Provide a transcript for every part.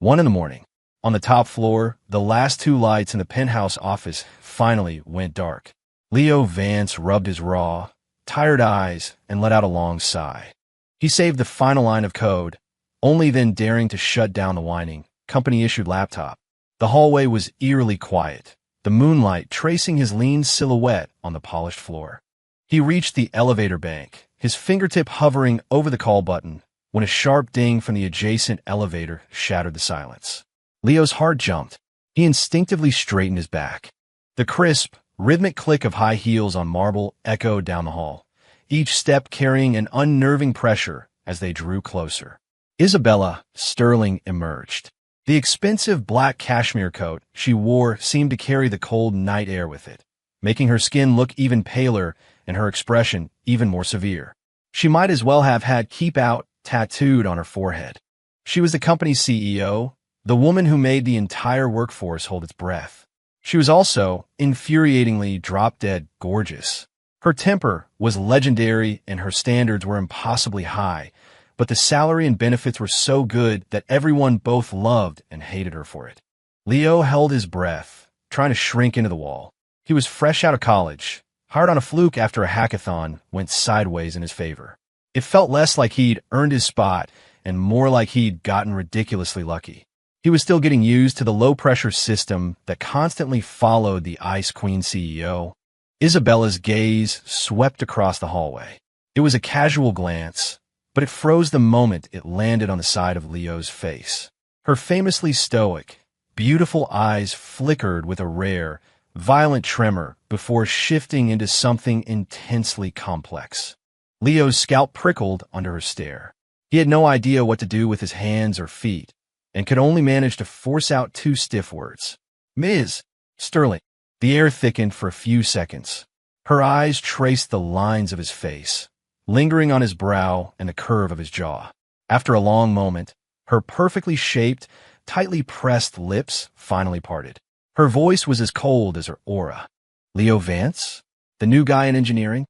1 in the morning. On the top floor, the last two lights in the penthouse office finally went dark. Leo Vance rubbed his raw, tired eyes and let out a long sigh. He saved the final line of code, only then daring to shut down the whining, company-issued laptop. The hallway was eerily quiet, the moonlight tracing his lean silhouette on the polished floor. He reached the elevator bank, his fingertip hovering over the call button, when a sharp ding from the adjacent elevator shattered the silence. Leo's heart jumped. He instinctively straightened his back. The crisp, rhythmic click of high heels on marble echoed down the hall, each step carrying an unnerving pressure as they drew closer. Isabella Sterling emerged. The expensive black cashmere coat she wore seemed to carry the cold night air with it, making her skin look even paler and her expression even more severe. She might as well have had "Keep Out" tattooed on her forehead. She was the company's CEO, the woman who made the entire workforce hold its breath. She was also infuriatingly drop-dead gorgeous. Her temper was legendary and her standards were impossibly high, but the salary and benefits were so good that everyone both loved and hated her for it. Leo held his breath, trying to shrink into the wall. He was fresh out of college, hired on a fluke after a hackathon went sideways in his favor. It felt less like he'd earned his spot and more like he'd gotten ridiculously lucky. He was still getting used to the low-pressure system that constantly followed the Ice Queen CEO. Isabella's gaze swept across the hallway. It was a casual glance, but it froze the moment it landed on the side of Leo's face. Her famously stoic, beautiful eyes flickered with a rare, violent tremor before shifting into something intensely complex. Leo's scalp prickled under her stare. He had no idea what to do with his hands or feet, and could only manage to force out two stiff words. "Ms. Sterling." The air thickened for a few seconds. Her eyes traced the lines of his face, lingering on his brow and the curve of his jaw. After a long moment, her perfectly shaped, tightly pressed lips finally parted. Her voice was as cold as her aura. "Leo Vance? The new guy in engineering?"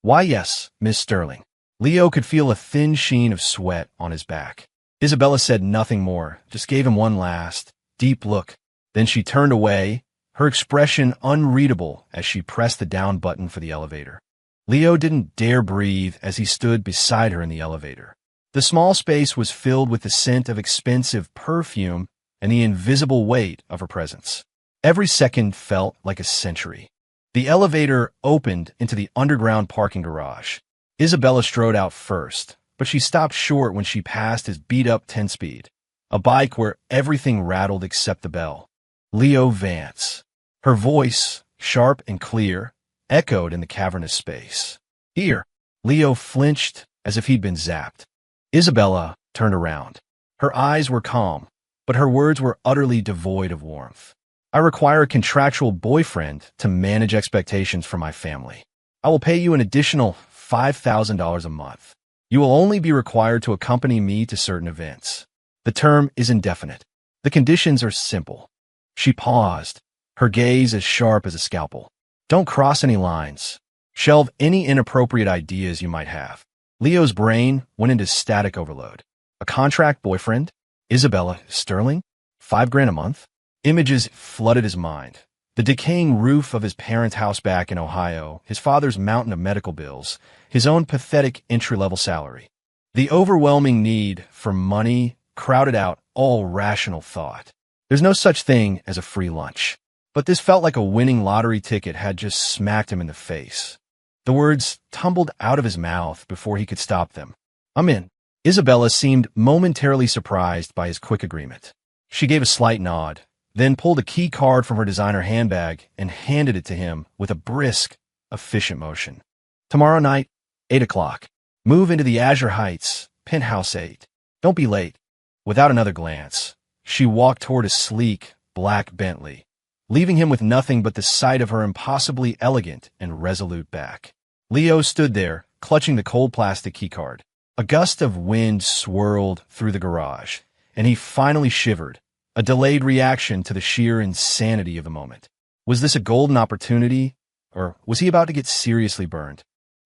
"Why, yes, Miss Sterling." Leo could feel a thin sheen of sweat on his back. Isabella said nothing more, just gave him one last, deep look. Then she turned away, her expression unreadable as she pressed the down button for the elevator. Leo didn't dare breathe as he stood beside her in the elevator. The small space was filled with the scent of expensive perfume and the invisible weight of her presence. Every second felt like a century. The elevator opened into the underground parking garage. Isabella strode out first, but she stopped short when she passed his beat-up 10-speed, a bike where everything rattled except the bell. "Leo Vance." Her voice, sharp and clear, echoed in the cavernous space. "Here." Leo flinched as if he'd been zapped. Isabella turned around. Her eyes were calm, but her words were utterly devoid of warmth. "I require a contractual boyfriend to manage expectations for my family. I will pay you an additional $5,000 a month. You will only be required to accompany me to certain events. The term is indefinite. The conditions are simple." She paused, her gaze as sharp as a scalpel. "Don't cross any lines. Shelve any inappropriate ideas you might have." Leo's brain went into static overload. A contract boyfriend? Isabella Sterling? $5,000 a month? Images flooded his mind. The decaying roof of his parents' house back in Ohio, his father's mountain of medical bills, his own pathetic entry-level salary. The overwhelming need for money crowded out all rational thought. There's no such thing as a free lunch. But this felt like a winning lottery ticket had just smacked him in the face. The words tumbled out of his mouth before he could stop them. "I'm in." Isabella seemed momentarily surprised by his quick agreement. She gave a slight nod, then pulled a key card from her designer handbag and handed it to him with a brisk, efficient motion. "Tomorrow night, 8 o'clock. Move into the Azure Heights, penthouse 8. Don't be late." Without another glance, she walked toward a sleek, black Bentley, leaving him with nothing but the sight of her impossibly elegant and resolute back. Leo stood there, clutching the cold plastic keycard. A gust of wind swirled through the garage, and he finally shivered, a delayed reaction to the sheer insanity of the moment. Was this a golden opportunity, or was he about to get seriously burned?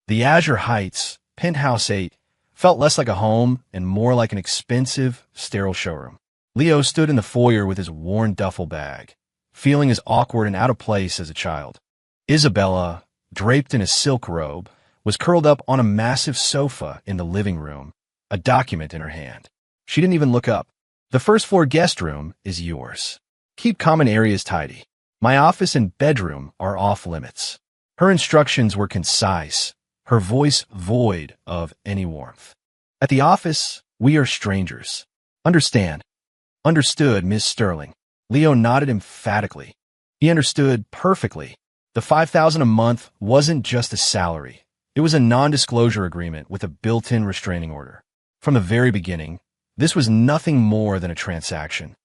The Azure Heights, penthouse 8, felt less like a home and more like an expensive, sterile showroom. Leo stood in the foyer with his worn duffel bag, feeling as awkward and out of place as a child. Isabella, draped in a silk robe, was curled up on a massive sofa in the living room, a document in her hand. She didn't even look up. "The first floor guest room is yours. Keep common areas tidy. My office and bedroom are off limits." Her instructions were concise, her voice void of any warmth. "At the office, we are strangers. Understand?" "Understood, Miss Sterling." Leo nodded emphatically. He understood perfectly. The $5,000 a month wasn't just a salary. It was a non-disclosure agreement with a built-in restraining order. From the very beginning, this was nothing more than a transaction.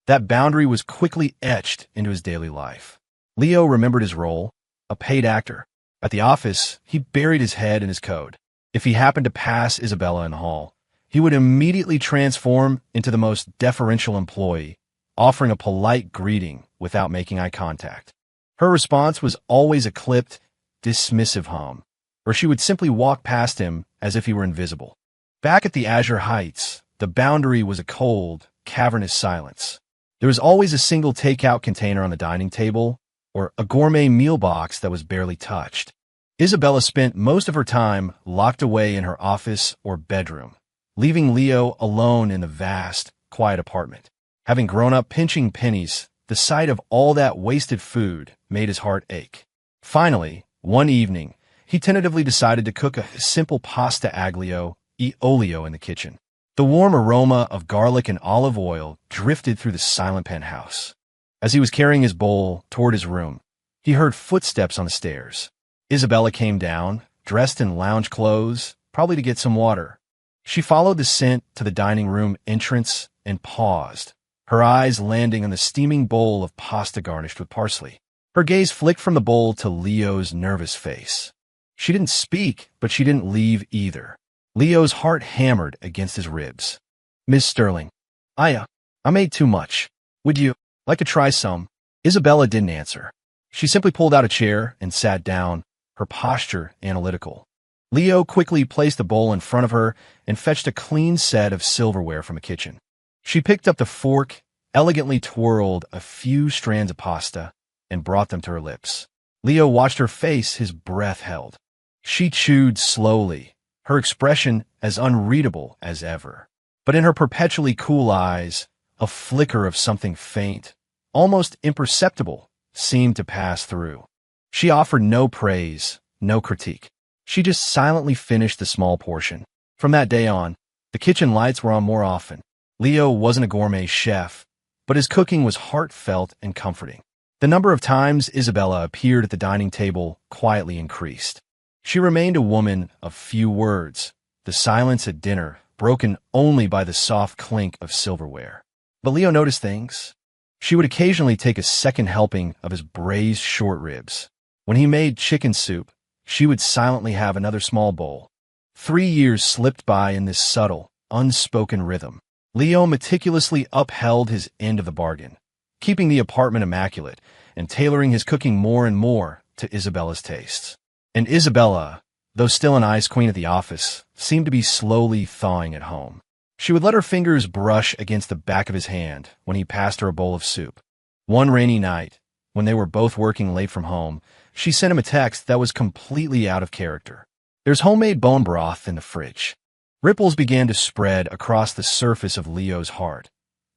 That boundary was quickly etched into his daily life. Leo remembered his role, a paid actor. At the office, he buried his head in his code. If he happened to pass Isabella in the hall, he would immediately transform into the most deferential employee, offering a polite greeting without making eye contact. Her response was always a clipped, dismissive hum, or she would simply walk past him as if he were invisible. Back at the Azure Heights, the boundary was a cold, cavernous silence. There was always a single takeout container on the dining table, or a gourmet meal box that was barely touched. Isabella spent most of her time locked away in her office or bedroom, leaving Leo alone in the vast, quiet apartment. Having grown up pinching pennies, the sight of all that wasted food made his heart ache. Finally, one evening, he tentatively decided to cook a simple pasta aglio e olio in the kitchen. The warm aroma of garlic and olive oil drifted through the silent penthouse. As he was carrying his bowl toward his room, he heard footsteps on the stairs. Isabella came down, dressed in lounge clothes, probably to get some water. She followed the scent to the dining room entrance and paused, her eyes landing on the steaming bowl of pasta garnished with parsley. Her gaze flicked from the bowl to Leo's nervous face. She didn't speak, but she didn't leave either. Leo's heart hammered against his ribs. "Miss Sterling, I made too much. Would you like to try some?" Isabella didn't answer. She simply pulled out a chair and sat down, her posture analytical. Leo quickly placed the bowl in front of her and fetched a clean set of silverware from the kitchen. She picked up the fork, elegantly twirled a few strands of pasta, and brought them to her lips. Leo watched her face, his breath held. She chewed slowly, her expression as unreadable as ever. But in her perpetually cool eyes, a flicker of something faint, almost imperceptible, seemed to pass through. She offered no praise, no critique. She just silently finished the small portion. From that day on, the kitchen lights were on more often. Leo wasn't a gourmet chef, but his cooking was heartfelt and comforting. The number of times Isabella appeared at the dining table quietly increased. She remained a woman of few words, the silence at dinner broken only by the soft clink of silverware. But Leo noticed things. She would occasionally take a second helping of his braised short ribs. When he made chicken soup, she would silently have another small bowl. 3 years slipped by in this subtle, unspoken rhythm. Leo meticulously upheld his end of the bargain, keeping the apartment immaculate and tailoring his cooking more and more to Isabella's tastes. And Isabella, though still an ice queen at the office, seemed to be slowly thawing at home. She would let her fingers brush against the back of his hand when he passed her a bowl of soup. One rainy night, when they were both working late from home, she sent him a text that was completely out of character. "There's homemade bone broth in the fridge." Ripples began to spread across the surface of Leo's heart.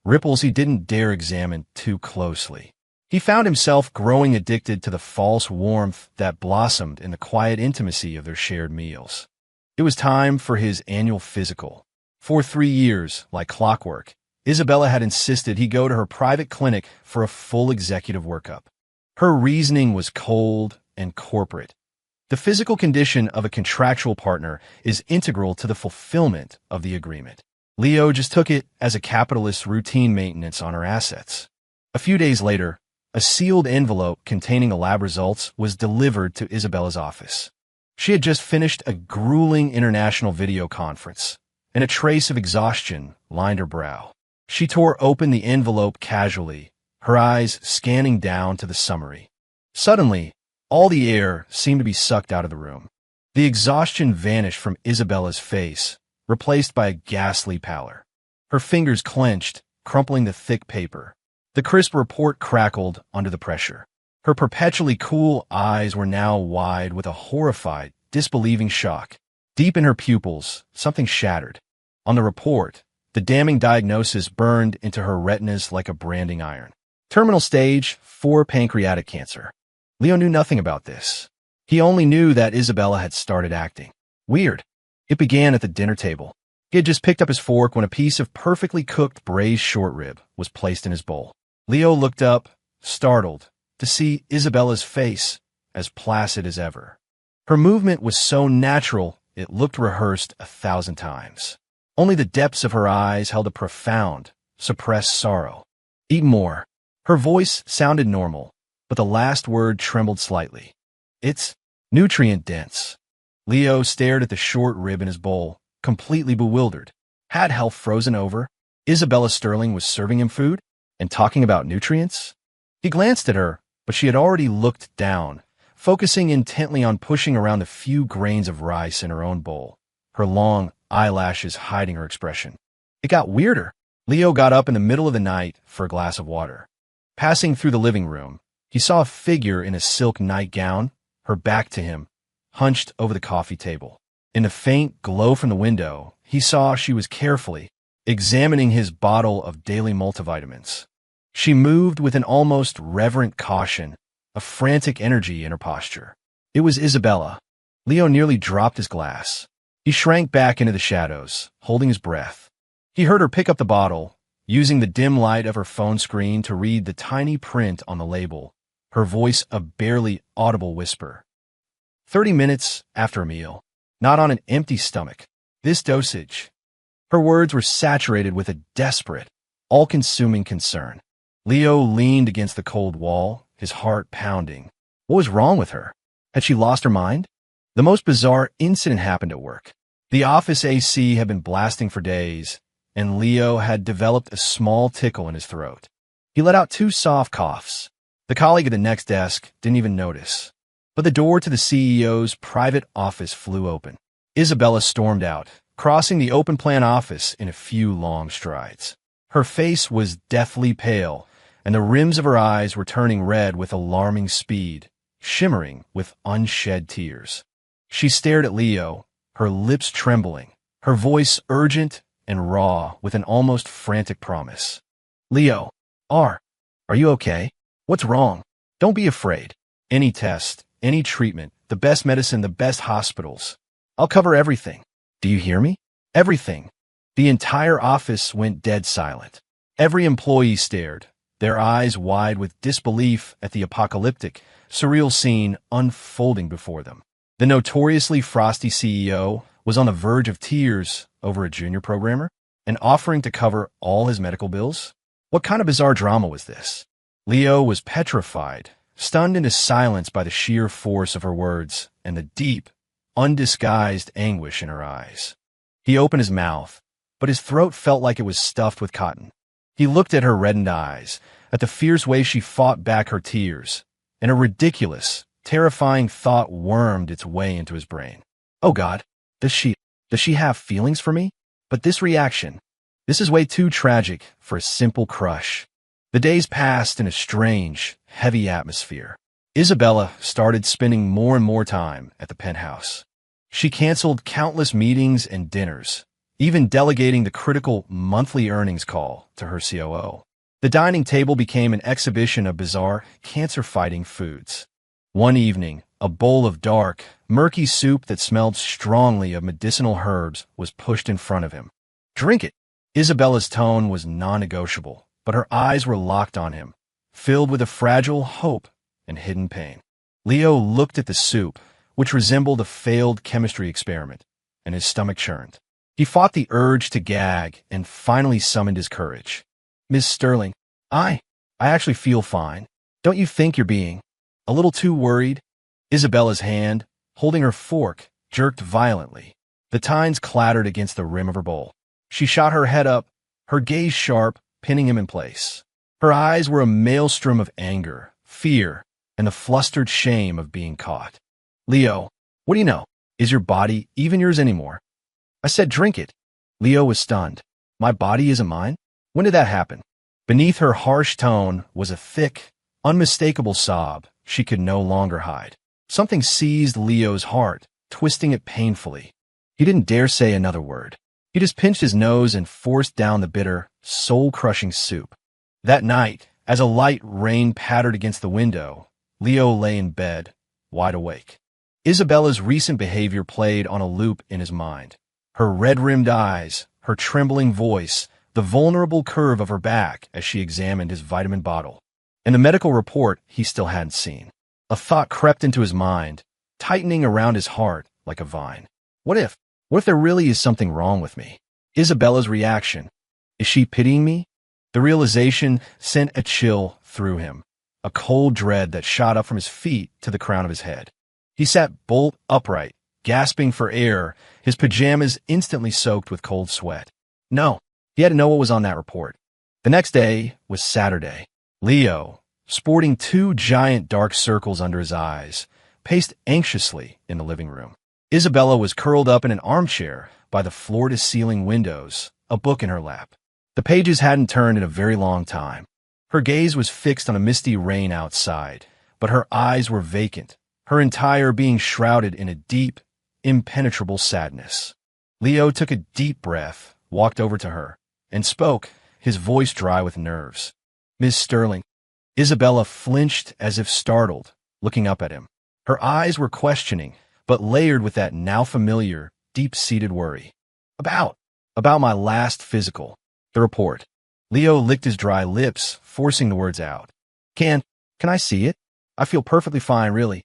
Ripples he didn't dare examine too closely. He found himself growing addicted to the false warmth that blossomed in the quiet intimacy of their shared meals. It was time for his annual physical. For 3 years, like clockwork, Isabella had insisted he go to her private clinic for a full executive workup. Her reasoning was cold and corporate. The physical condition of a contractual partner is integral to the fulfillment of the agreement. Leo just took it as a capitalist's routine maintenance on her assets. A few days later, a sealed envelope containing the lab results was delivered to Isabella's office. She had just finished a grueling international video conference, and a trace of exhaustion lined her brow. She tore open the envelope casually, her eyes scanning down to the summary. Suddenly, all the air seemed to be sucked out of the room. The exhaustion vanished from Isabella's face, replaced by a ghastly pallor. Her fingers clenched, crumpling the thick paper. The crisp report crackled under the pressure. Her perpetually cool eyes were now wide with a horrified, disbelieving shock. Deep in her pupils, something shattered. On the report, the damning diagnosis burned into her retinas like a branding iron. Terminal stage 4 pancreatic cancer. Leo knew nothing about this. He only knew that Isabella had started acting weird. It began at the dinner table. He had just picked up his fork when a piece of perfectly cooked braised short rib was placed in his bowl. Leo looked up, startled, to see Isabella's face as placid as ever. Her movement was so natural it looked rehearsed 1,000 times. Only the depths of her eyes held a profound, suppressed sorrow. Eat more. Her voice sounded normal, but the last word trembled slightly. It's nutrient-dense. Leo stared at the short rib in his bowl, completely bewildered. Had health frozen over? Isabella Sterling was serving him food and talking about nutrients? He glanced at her, but she had already looked down, focusing intently on pushing around the few grains of rice in her own bowl, her long eyelashes hiding her expression. It got weirder. Leo got up in the middle of the night for a glass of water. Passing through the living room, he saw a figure in a silk nightgown, her back to him, hunched over the coffee table. In the faint glow from the window, he saw she was carefully examining his bottle of daily multivitamins. She moved with an almost reverent caution, a frantic energy in her posture. It was Isabella. Leo nearly dropped his glass. He shrank back into the shadows, holding his breath. He heard her pick up the bottle, using the dim light of her phone screen to read the tiny print on the label, her voice a barely audible whisper. 30 minutes after a meal, not on an empty stomach. This dosage. Her words were saturated with a desperate, all-consuming concern. Leo leaned against the cold wall, his heart pounding. What was wrong with her? Had she lost her mind? The most bizarre incident happened at work. The office AC had been blasting for days, and Leo had developed a small tickle in his throat. He let out 2 soft coughs. The colleague at the next desk didn't even notice. But the door to the CEO's private office flew open. Isabella stormed out, crossing the open-plan office in a few long strides. Her face was deathly pale, and the rims of her eyes were turning red with alarming speed, shimmering with unshed tears. She stared at Leo, her lips trembling, her voice urgent and raw with an almost frantic promise. Leo, are you okay? What's wrong? Don't be afraid. Any test, any treatment, the best medicine, the best hospitals. I'll cover everything. Do you hear me? Everything. The entire office went dead silent. Every employee stared, their eyes wide with disbelief at the apocalyptic, surreal scene unfolding before them. The notoriously frosty CEO was on the verge of tears over a junior programmer and offering to cover all his medical bills. What kind of bizarre drama was this? Leo was petrified, stunned into silence by the sheer force of her words and the deep, undisguised anguish in her eyes. He opened his mouth, but his throat felt like it was stuffed with cotton. He looked at her reddened eyes, at the fierce way she fought back her tears, and a ridiculous, terrifying thought wormed its way into his brain. Oh God, does she have feelings for me? But this reaction, this is way too tragic for a simple crush. The days passed in a strange, heavy atmosphere. Isabella started spending more and more time at the penthouse. She canceled countless meetings and dinners, even delegating the critical monthly earnings call to her COO. The dining table became an exhibition of bizarre, cancer-fighting foods. One evening, a bowl of dark, murky soup that smelled strongly of medicinal herbs was pushed in front of him. Drink it. Isabella's tone was non-negotiable, but her eyes were locked on him, filled with a fragile hope and hidden pain. Leo looked at the soup, which resembled a failed chemistry experiment, and his stomach churned. He fought the urge to gag and finally summoned his courage. Miss Sterling, I actually feel fine. Don't you think you're being a little too worried? Isabella's hand, holding her fork, jerked violently. The tines clattered against the rim of her bowl. She shot her head up, her gaze sharp, pinning him in place. Her eyes were a maelstrom of anger, fear, and the flustered shame of being caught. Leo, what do you know? Is your body even yours anymore? I said drink it. Leo was stunned. My body isn't mine? When did that happen? Beneath her harsh tone was a thick, unmistakable sob she could no longer hide. Something seized Leo's heart, twisting it painfully. He didn't dare say another word. He just pinched his nose and forced down the bitter, soul-crushing soup. That night, as a light rain pattered against the window, Leo lay in bed, wide awake. Isabella's recent behavior played on a loop in his mind. Her red-rimmed eyes, her trembling voice, the vulnerable curve of her back as she examined his vitamin bottle. And the medical report he still hadn't seen. A thought crept into his mind, tightening around his heart like a vine. What if there really is something wrong with me? Isabella's reaction. Is she pitying me? The realization sent a chill through him, a cold dread that shot up from his feet to the crown of his head. He sat bolt upright, gasping for air, his pajamas instantly soaked with cold sweat. No, he had to know what was on that report. The next day was Saturday. Leo, sporting two giant dark circles under his eyes, paced anxiously in the living room. Isabella was curled up in an armchair by the floor-to-ceiling windows, a book in her lap. The pages hadn't turned in a very long time. Her gaze was fixed on a misty rain outside, but her eyes were vacant, her entire being shrouded in a deep, impenetrable sadness. Leo took a deep breath, walked over to her, and spoke, his voice dry with nerves. "Miss Sterling." Isabella flinched as if startled, looking up at him. Her eyes were questioning, but layered with that now familiar, deep-seated worry. About my last physical. The report. Leo licked his dry lips, forcing the words out. Can I see it? I feel perfectly fine, really."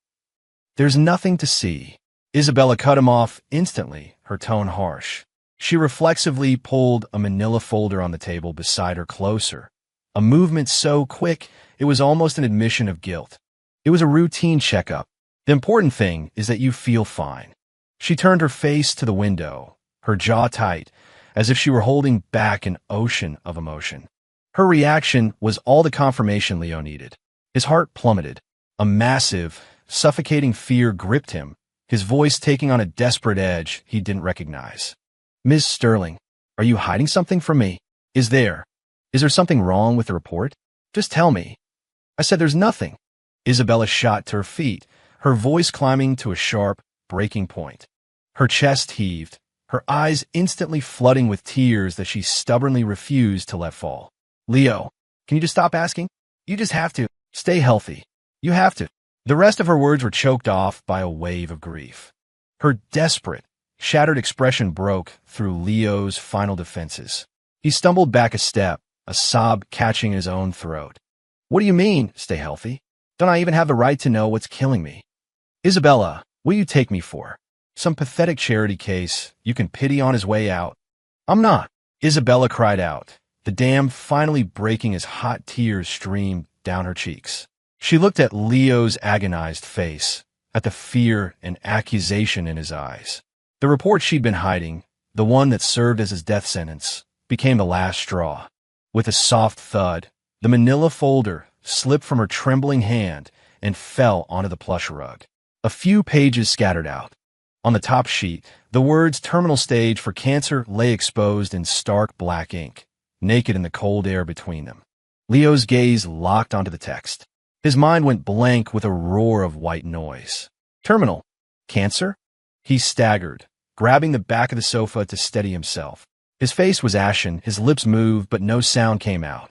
"There's nothing to see." Isabella cut him off instantly, her tone harsh. She reflexively pulled a manila folder on the table beside her closer, a movement so quick it was almost an admission of guilt. "It was a routine checkup. The important thing is that you feel fine." She turned her face to the window, her jaw tight, as if she were holding back an ocean of emotion. Her reaction was all the confirmation Leo needed. His heart plummeted. A massive, suffocating fear gripped him, his voice taking on a desperate edge he didn't recognize. "Ms. Sterling, are you hiding something from me? Is there something wrong with the report? Just tell me." "I said there's nothing." Isabella shot to her feet, her voice climbing to a sharp, breaking point. Her chest heaved, her eyes instantly flooding with tears that she stubbornly refused to let fall. "Leo, can you just stop asking? You just have to. Stay healthy. You have to." The rest of her words were choked off by a wave of grief. Her desperate, shattered expression broke through Leo's final defenses. He stumbled back a step, a sob catching in his own throat. "What do you mean, stay healthy? Don't I even have the right to know what's killing me? Isabella, what do you take me for? Some pathetic charity case you can pity on his way out?" "I'm not," Isabella cried out, the dam finally breaking as hot tears streamed down her cheeks. She looked at Leo's agonized face, at the fear and accusation in his eyes. The report she'd been hiding, the one that served as his death sentence, became the last straw. With a soft thud, the manila folder slipped from her trembling hand and fell onto the plush rug. A few pages scattered out. On the top sheet, the words "terminal stage for cancer" lay exposed in stark black ink, naked in the cold air between them. Leo's gaze locked onto the text. His mind went blank with a roar of white noise. "Terminal? Cancer?" He staggered, grabbing the back of the sofa to steady himself. His face was ashen, his lips moved, but no sound came out.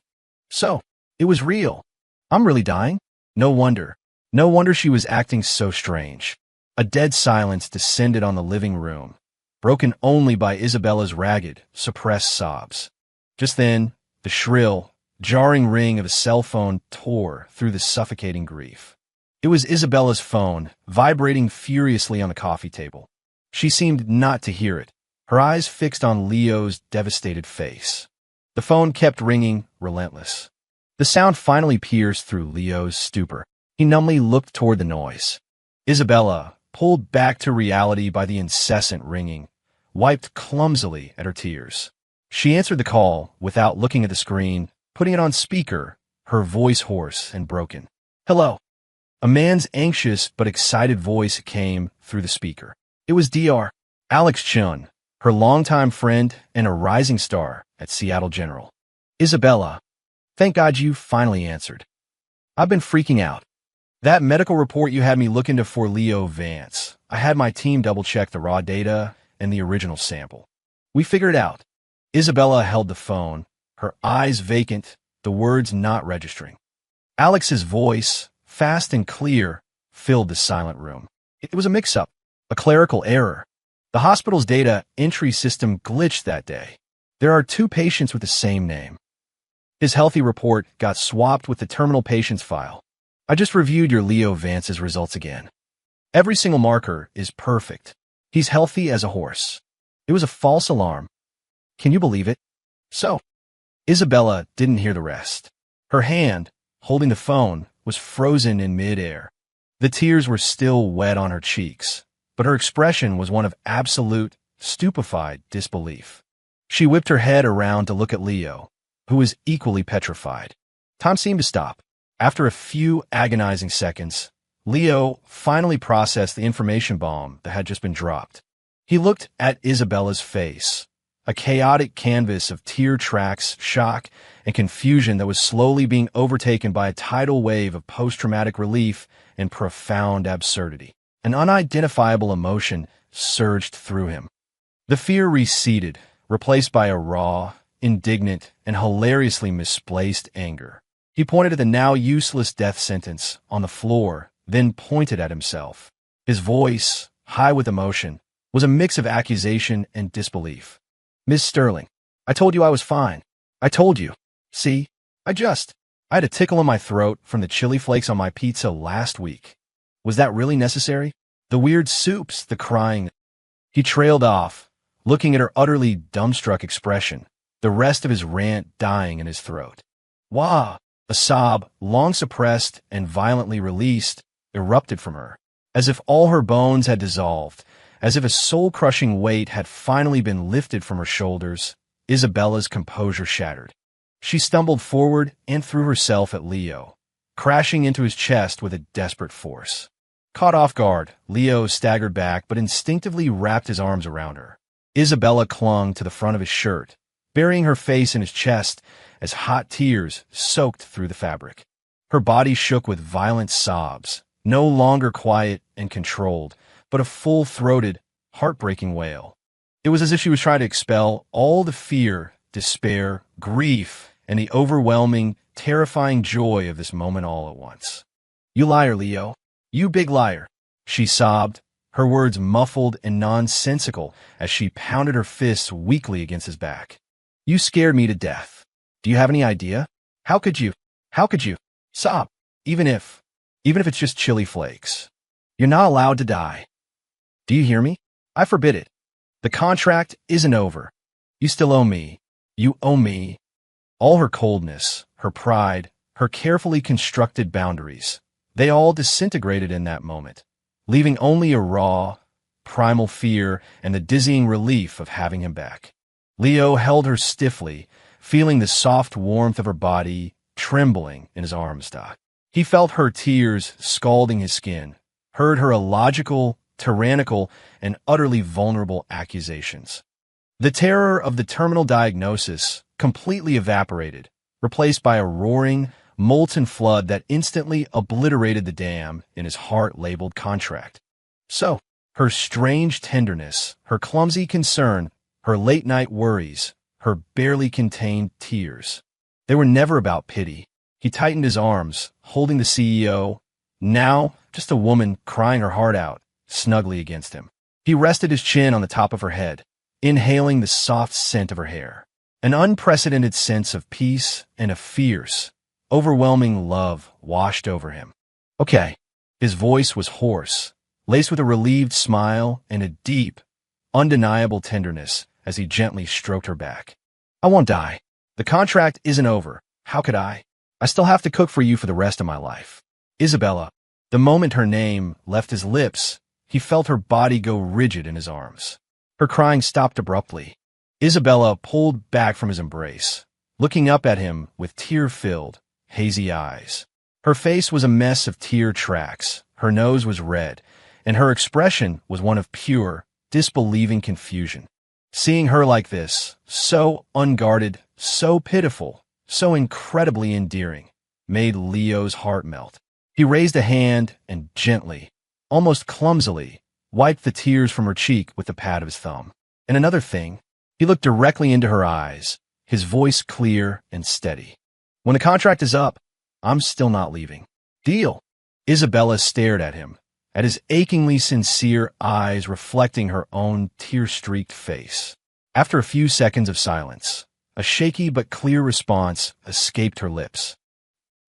So, it was real. I'm really dying? No wonder. No wonder she was acting so strange. A dead silence descended on the living room, broken only by Isabella's ragged, suppressed sobs. Just then, the shrill, jarring ring of a cell phone tore through the suffocating grief. It was Isabella's phone, vibrating furiously on the coffee table. She seemed not to hear it, her eyes fixed on Leo's devastated face. The phone kept ringing, relentless. The sound finally pierced through Leo's stupor. He numbly looked toward the noise. Isabella, pulled back to reality by the incessant ringing, wiped clumsily at her tears. She answered the call without looking at the screen, putting it on speaker, her voice hoarse and broken. "Hello." A man's anxious but excited voice came through the speaker. It was Dr. Alex Chun, her longtime friend and a rising star at Seattle General. Isabella, thank God you finally answered. I've been freaking out. That medical report you had me look into for Leo Vance. I had my team double-check the raw data and the original sample. We figured it out. Isabella held the phone, her eyes vacant, the words not registering. Alex's voice, fast and clear, filled the silent room. It was a mix-up, a clerical error. The hospital's data entry system glitched that day. There are 2 patients with the same name. His healthy report got swapped with the terminal patient's file. I just reviewed your Leo Vance's results again. Every single marker is perfect. He's healthy as a horse. It was a false alarm. Can you believe it? So, Isabella didn't hear the rest. Her hand, holding the phone, was frozen in mid-air. The tears were still wet on her cheeks, but her expression was one of absolute, stupefied disbelief. She whipped her head around to look at Leo, who was equally petrified. Time seemed to stop. After a few agonizing seconds, Leo finally processed the information bomb that had just been dropped. He looked at Isabella's face, a chaotic canvas of tear tracks, shock, and confusion that was slowly being overtaken by a tidal wave of post-traumatic relief and profound absurdity. An unidentifiable emotion surged through him. The fear receded, replaced by a raw, indignant, and hilariously misplaced anger. He pointed at the now useless death sentence on the floor, then pointed at himself. His voice, high with emotion, was a mix of accusation and disbelief. Miss Sterling, I told you I was fine. I told you. See, I had a tickle in my throat from the chili flakes on my pizza last week. Was that really necessary? The weird soups, the crying. He trailed off, looking at her utterly dumbstruck expression, the rest of his rant dying in his throat. Wah! A sob, long suppressed and violently released, erupted from her, as if all her bones had dissolved, as if a soul-crushing weight had finally been lifted from her shoulders. Isabella's composure shattered. She stumbled forward and threw herself at Leo, crashing into his chest with a desperate force. Caught off guard, Leo staggered back but instinctively wrapped his arms around her. Isabella clung to the front of his shirt, burying her face in his chest as hot tears soaked through the fabric. Her body shook with violent sobs, no longer quiet and controlled, but a full-throated, heartbreaking wail. It was as if she was trying to expel all the fear, despair, grief, and the overwhelming, terrifying joy of this moment all at once. You liar, Leo. You big liar, she sobbed, her words muffled and nonsensical as she pounded her fists weakly against his back. You scared me to death. Do you have any idea? How could you? Sob. Even if it's just chili flakes. You're not allowed to die. Do you hear me? I forbid it. The contract isn't over. You still owe me. You owe me. All her coldness, her pride, her carefully constructed boundaries, they all disintegrated in that moment, leaving only a raw, primal fear and the dizzying relief of having him back. Leo held her stiffly, feeling the soft warmth of her body trembling in his arms. He felt her tears scalding his skin, heard her illogical, tyrannical, and utterly vulnerable accusations. The terror of the terminal diagnosis completely evaporated, replaced by a roaring, molten flood that instantly obliterated the dam in his heart-labeled contract. So, her strange tenderness, her clumsy concern, her late-night worries, her barely contained tears. They were never about pity. He tightened his arms, holding the CEO, now just a woman crying her heart out, snugly against him. He rested his chin on the top of her head, inhaling the soft scent of her hair. An unprecedented sense of peace and a fierce, overwhelming love washed over him. Okay. His voice was hoarse, laced with a relieved smile and a deep, undeniable tenderness as he gently stroked her back. I won't die. The contract isn't over. How could I? I still have to cook for you for the rest of my life. Isabella. The moment her name left his lips, he felt her body go rigid in his arms. Her crying stopped abruptly. Isabella pulled back from his embrace, looking up at him with tear-filled, hazy eyes. Her face was a mess of tear tracks, her nose was red, and her expression was one of pure, disbelieving confusion. Seeing her like this, so unguarded, so pitiful, so incredibly endearing, made Leo's heart melt. He raised a hand and gently, almost clumsily, wiped the tears from her cheek with the pad of his thumb. And another thing, he looked directly into her eyes, his voice clear and steady. "When the contract is up, I'm still not leaving." "Deal." Isabella stared at him, at his achingly sincere eyes reflecting her own tear-streaked face. After a few seconds of silence, a shaky but clear response escaped her lips.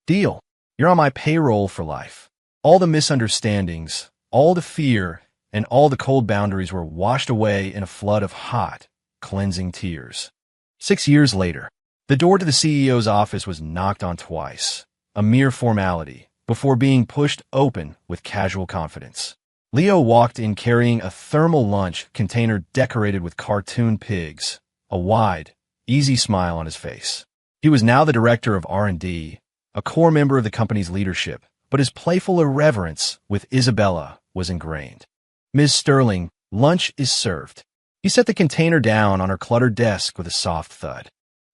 "Deal. You're on my payroll for life." All the misunderstandings, all the fear, and all the cold boundaries were washed away in a flood of hot, cleansing tears. 6 years later, the door to the CEO's office was knocked on twice, a mere formality, before being pushed open with casual confidence. Leo walked in carrying a thermal lunch container decorated with cartoon pigs, a wide, easy smile on his face. He was now the director of R&D, a core member of the company's leadership, but his playful irreverence with Isabella was ingrained. "Ms. Sterling, lunch is served." He set the container down on her cluttered desk with a soft thud.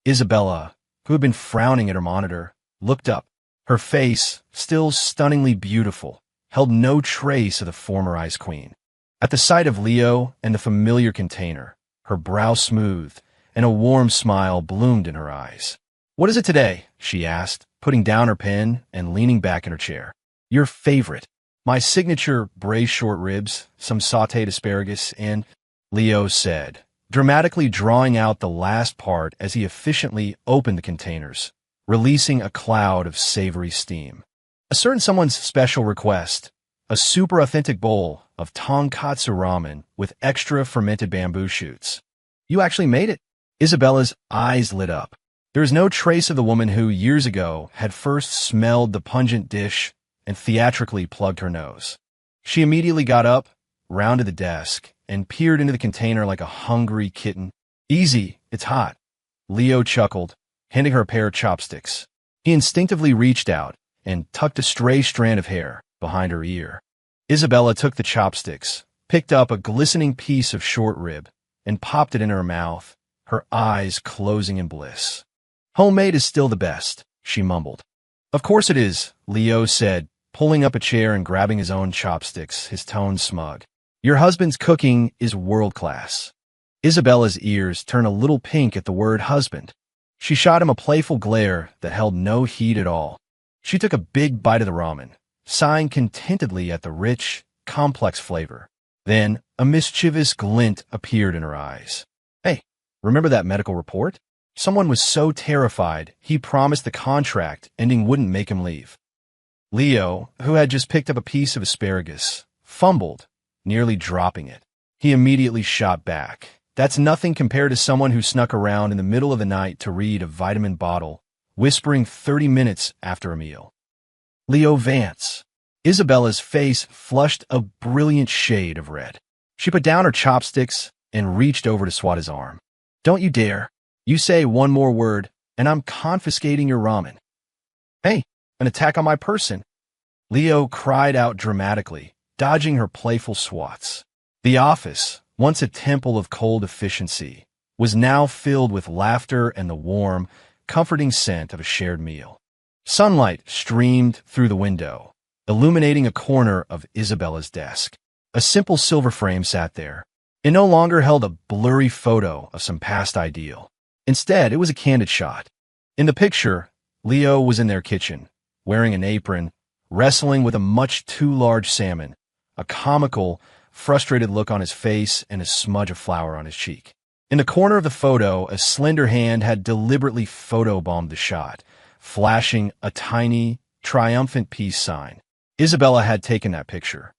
Isabella, who had been frowning at her monitor, looked up. Her face, still stunningly beautiful, held no trace of the former Ice Queen. At the sight of Leo and the familiar container, her brow smoothed, and a warm smile bloomed in her eyes. "What is it today?" she asked, putting down her pen and leaning back in her chair. "Your favorite. My signature braised short ribs, some sautéed asparagus, and—" Leo said, dramatically drawing out the last part as he efficiently opened the containers, releasing a cloud of savory steam. "A certain someone's special request, a super authentic bowl of tonkatsu ramen with extra fermented bamboo shoots." "You actually made it?" Isabella's eyes lit up. There is no trace of the woman who, years ago, had first smelled the pungent dish and theatrically plugged her nose. She immediately got up, rounded the desk, and peered into the container like a hungry kitten. "Easy, it's hot." Leo chuckled, handing her a pair of chopsticks. He instinctively reached out and tucked a stray strand of hair behind her ear. Isabella took the chopsticks, picked up a glistening piece of short rib, and popped it in her mouth, her eyes closing in bliss. "Homemade is still the best," she mumbled. "Of course it is," Leo said, pulling up a chair and grabbing his own chopsticks, his tone smug. "Your husband's cooking is world-class." Isabella's ears turned a little pink at the word husband. She shot him a playful glare that held no heat at all. She took a big bite of the ramen, sighing contentedly at the rich, complex flavor. Then a mischievous glint appeared in her eyes. "Hey, remember that medical report? Someone was so terrified he promised the contract ending wouldn't make him leave." Leo, who had just picked up a piece of asparagus, fumbled, nearly dropping it. He immediately shot back. "That's nothing compared to someone who snuck around in the middle of the night to read a vitamin bottle, whispering 30 minutes after a meal." Leo Vance. Isabella's face flushed a brilliant shade of red. She put down her chopsticks and reached over to swat his arm. "Don't you dare. You say one more word, and I'm confiscating your ramen." "Hey, an attack on my person." Leo cried out dramatically, dodging her playful swats. The office, once a temple of cold efficiency, was now filled with laughter and the warm, comforting scent of a shared meal. Sunlight streamed through the window, illuminating a corner of Isabella's desk. A simple silver frame sat there. It no longer held a blurry photo of some past ideal. Instead, it was a candid shot. In the picture, Leo was in their kitchen, wearing an apron, wrestling with a much too large salmon, a comical, frustrated look on his face and a smudge of flour on his cheek. In the corner of the photo, a slender hand had deliberately photobombed the shot, flashing a tiny, triumphant peace sign. Isabella had taken that picture,